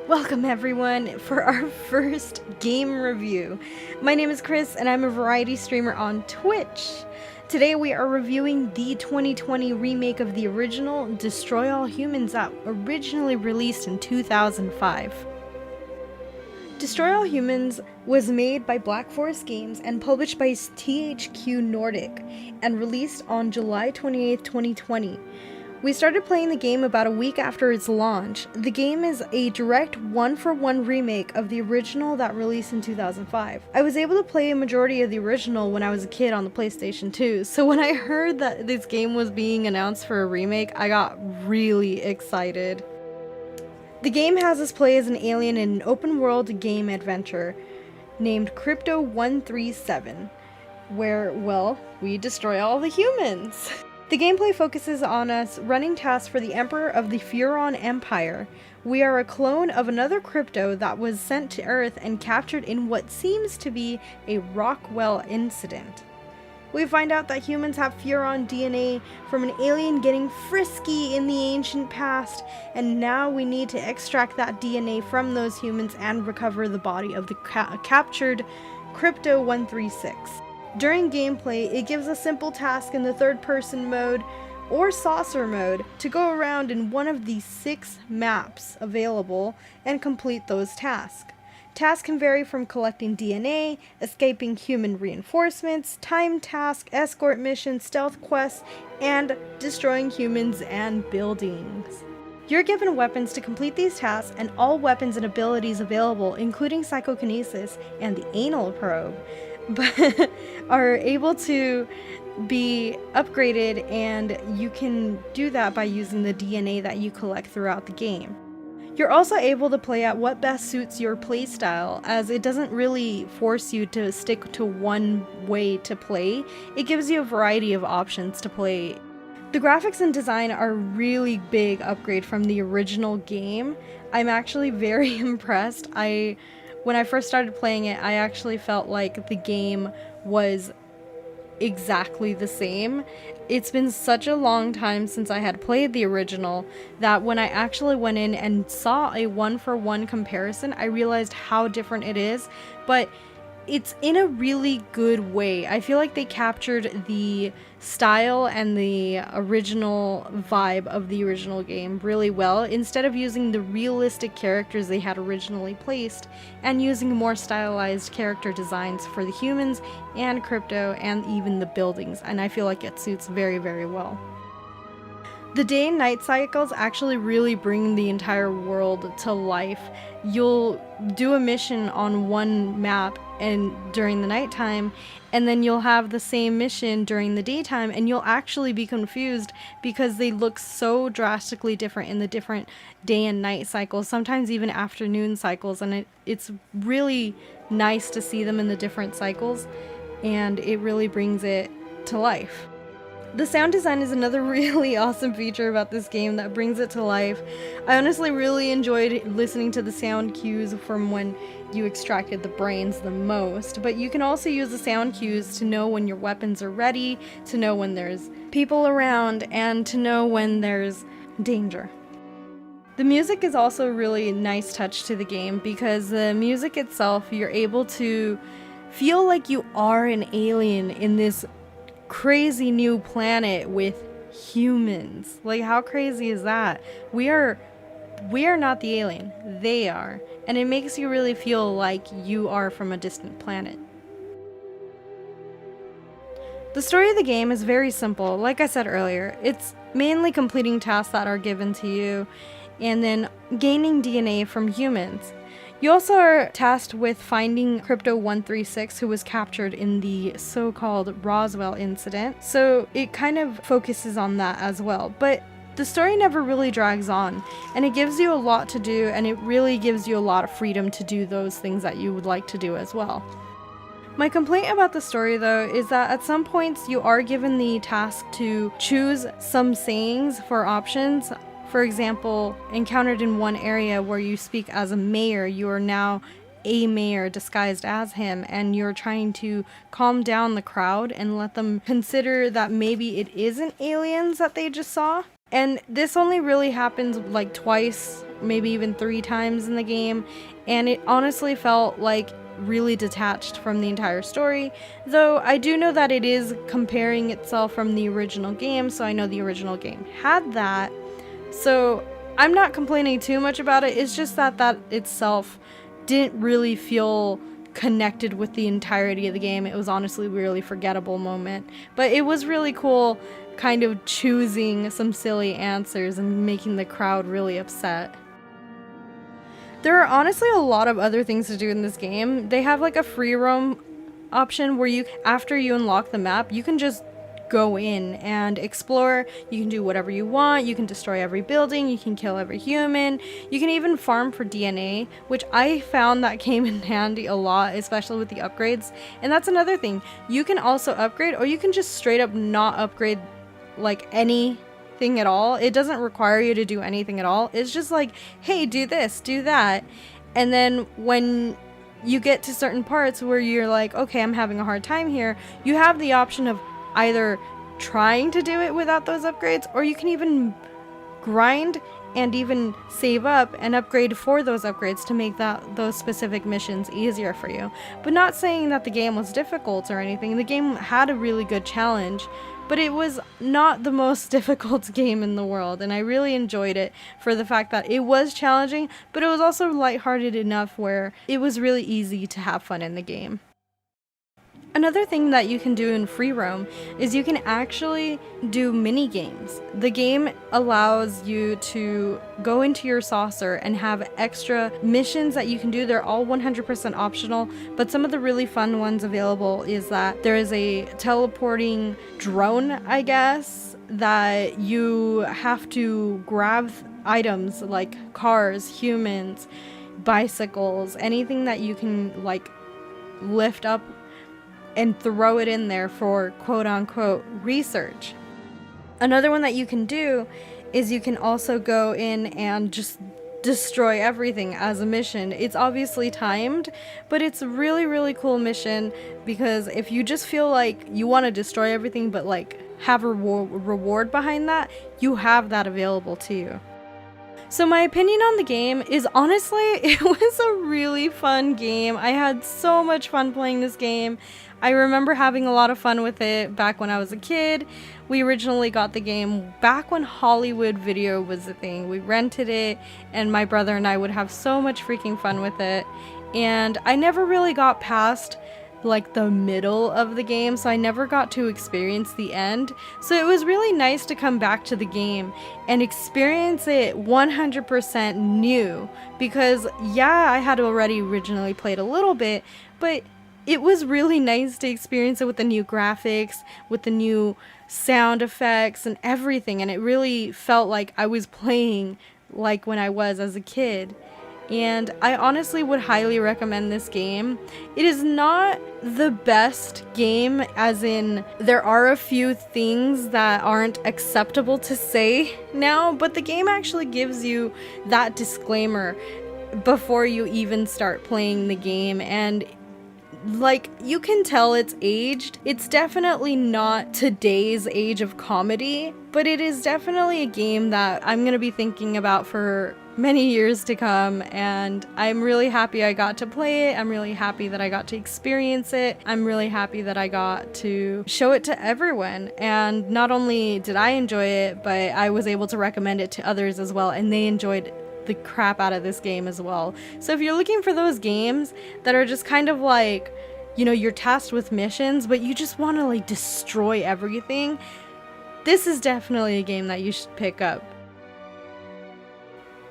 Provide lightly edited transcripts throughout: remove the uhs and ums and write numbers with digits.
Welcome everyone for our first game review. My name is Krys and I'm a variety streamer on Twitch. Today we are reviewing the 2020 remake of the original Destroy All Humans that originally released in 2005. Destroy All Humans was made by Black Forest Games and published by THQ Nordic and released on July 28, 2020. We started playing the game about a week after its launch. The game is a direct one-for-one remake of the original that released in 2005. I was able to play a majority of the original when I was a kid on the PlayStation 2, so when I heard that this game was being announced for a remake, I got really excited. The game has us play as an alien in an open-world game adventure named Crypto 137, where, well, we destroy all the humans. The gameplay focuses on us running tasks for the Emperor of the Furon Empire. We are a clone of another crypto that was sent to Earth and captured in what seems to be a Rockwell incident. We find out that humans have Furon DNA from an alien getting frisky in the ancient past, and now we need to extract that DNA from those humans and recover the body of the captured Crypto 136. During gameplay, it gives a simple task in the third-person mode or saucer mode to go around in one of the 6 maps available and complete those tasks. Tasks can vary from collecting DNA, escaping human reinforcements, time tasks, escort missions, stealth quests, and destroying humans and buildings. You're given weapons to complete these tasks, and all weapons and abilities available, including psychokinesis and the anal probe, but are able to be upgraded, and you can do that by using the DNA that you collect throughout the game. You're also able to play at what best suits your playstyle, as it doesn't really force you to stick to one way to play. It gives you a variety of options to play. The graphics and design are a really big upgrade from the original game. I'm actually very impressed. When I first started playing it, I actually felt like the game was exactly the same. It's been such a long time since I had played the original that when I actually went in and saw a one-for-one comparison, I realized how different it is, but it's in a really good way. I feel like they captured the style and the original vibe of the original game really well, instead of using the realistic characters they had originally placed and using more stylized character designs for the humans and crypto and even the buildings, and I feel like it suits very, very well. The day and night cycles actually really bring the entire world to life. You'll do a mission on one map and during the nighttime, and then you'll have the same mission during the daytime, and you'll actually be confused because they look so drastically different in the different day and night cycles, sometimes even afternoon cycles, and it's really nice to see them in the different cycles, and it really brings it to life. The sound design is another really awesome feature about this game that brings it to life. I honestly really enjoyed listening to the sound cues from when you extracted the brains the most, but you can also use the sound cues to know when your weapons are ready, to know when there's people around, and to know when there's danger. The music is also a really nice touch to the game because the music itself, you're able to feel like you are an alien in this crazy new planet with humans. Like, how crazy is that? We are not the alien, they are, and it makes you really feel like you are from a distant planet. The story of the game is very simple. Like I said earlier, it's mainly completing tasks that are given to you and then gaining DNA from humans. You also are tasked with finding Crypto 136, who was captured in the so-called Roswell incident, so it kind of focuses on that as well. But the story never really drags on, and it gives you a lot to do, and it really gives you a lot of freedom to do those things that you would like to do as well. My complaint about the story, though, is that at some points you are given the task to choose some sayings for options. For example, encountered in one area where you speak as a mayor, you are now a mayor disguised as him, and you're trying to calm down the crowd and let them consider that maybe it isn't aliens that they just saw. And this only really happens like twice, maybe even 3 times in the game, and it honestly felt like really detached from the entire story, though I do know that it is comparing itself from the original game, so I know the original game had that, so I'm not complaining too much about it. It's just that that itself didn't really feel connected with the entirety of the game. It was honestly a really forgettable moment, but it was really cool kind of choosing some silly answers and making the crowd really upset. There are honestly a lot of other things to do in this game. They have like a free roam option where you, after you unlock the map, you can just go in and explore. You can do whatever you want. You can destroy every building. You can kill every human. You can even farm for DNA, which I found that came in handy a lot, especially with the upgrades. And that's another thing. You can also upgrade, or you can just straight up not upgrade like anything at all. It doesn't require you to do anything at all. It's just like, hey, do this, do that. And then when you get to certain parts where you're like, okay, I'm having a hard time here, you have the option of either trying to do it without those upgrades, or you can even grind and even save up and upgrade for those upgrades to make those specific missions easier for you. But not saying that the game was difficult or anything. The game had a really good challenge, but it was not the most difficult game in the world, and I really enjoyed it for the fact that it was challenging, but it was also lighthearted enough where it was really easy to have fun in the game. Another thing that you can do in free roam is you can actually do mini games. The game allows you to go into your saucer and have extra missions that you can do. They're all 100% optional, but some of the really fun ones available is that there is a teleporting drone, I guess, that you have to grab items like cars, humans, bicycles, anything that you can like lift up and throw it in there for quote-unquote research. Another one that you can do is you can also go in and just destroy everything as a mission. It's obviously timed, but it's a really, really cool mission, because if you just feel like you want to destroy everything but like have a reward behind that, you have that available to you. So my opinion on the game is, honestly, it was a really fun game. I had so much fun playing this game. I remember having a lot of fun with it back when I was a kid. We originally got the game back when Hollywood Video was a thing. We rented it, and my brother and I would have so much freaking fun with it. And I never really got past like the middle of the game, so I never got to experience the end. So it was really nice to come back to the game and experience it 100% new, because yeah, I had already originally played a little bit, but it was really nice to experience it with the new graphics, with the new sound effects and everything, and it really felt like I was playing like when I was as a kid. And I honestly would highly recommend this game. It is not the best game, as in there are a few things that aren't acceptable to say now, but the game actually gives you that disclaimer before you even start playing the game, and like, you can tell it's aged. It's definitely not today's age of comedy, but it is definitely a game that I'm gonna be thinking about for many years to come, and I'm really happy I got to play it. I'm really happy that I got to experience it. I'm really happy that I got to show it to everyone, and not only did I enjoy it, but I was able to recommend it to others as well, and they enjoyed the crap out of this game as well. So if you're looking for those games that are just kind of like, you know, you're tasked with missions, but you just want to like destroy everything, this is definitely a game that you should pick up.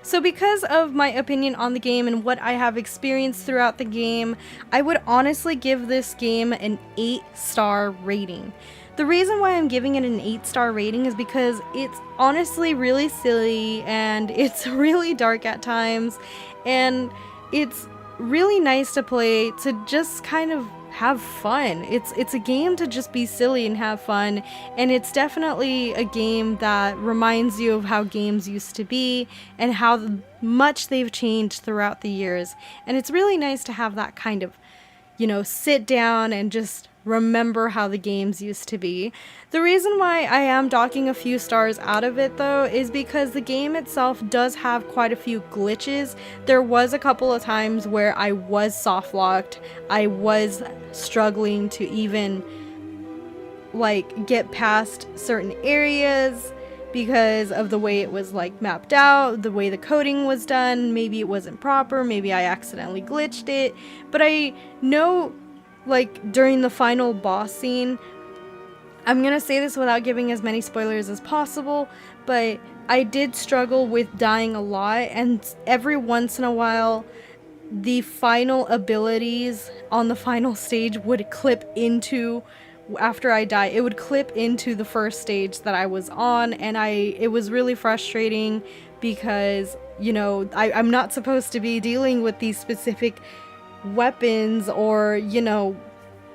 So because of my opinion on the game and what I have experienced throughout the game, I would honestly give this game an 8-star rating. The reason why I'm giving it an 8-star rating is because it's honestly really silly, and it's really dark at times, and it's really nice to play to just kind of have fun. It's a game to just be silly and have fun, and it's definitely a game that reminds you of how games used to be and how much they've changed throughout the years. And it's really nice to have that kind of, you know, sit down and just remember how the games used to be. The reason why I am docking a few stars out of it though is because the game itself does have quite a few glitches. There was a couple of times where I was soft locked. I was struggling to even like get past certain areas because of the way it was like mapped out, the way the coding was done. Maybe it wasn't proper, maybe I accidentally glitched it, but I know like during the final boss scene, I'm gonna say this without giving as many spoilers as possible, but I did struggle with dying a lot, and every once in a while the final abilities on the final stage would clip into, after I die, it would clip into the first stage that I was on, and it was really frustrating because, you know, I'm not supposed to be dealing with these specific weapons or, you know,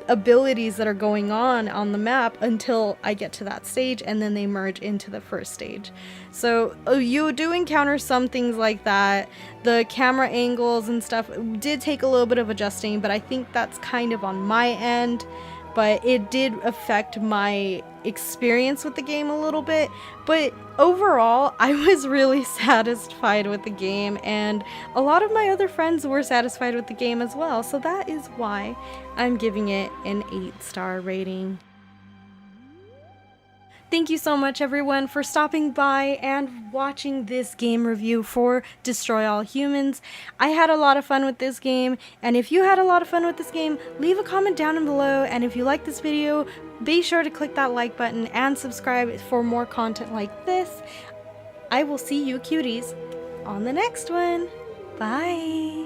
abilities that are going on the map until I get to that stage, and then they merge into the first stage. So you do encounter some things like that. The camera angles and stuff did take a little bit of adjusting, but I think that's kind of on my end. But it did affect my experience with the game a little bit. But overall, I was really satisfied with the game, and a lot of my other friends were satisfied with the game as well. So that is why I'm giving it an 8-star rating. Thank you so much everyone for stopping by and watching this game review for Destroy All Humans. I had a lot of fun with this game, and if you had a lot of fun with this game, leave a comment down below, and if you like this video, be sure to click that like button and subscribe for more content like this. I will see you cuties on the next one. Bye!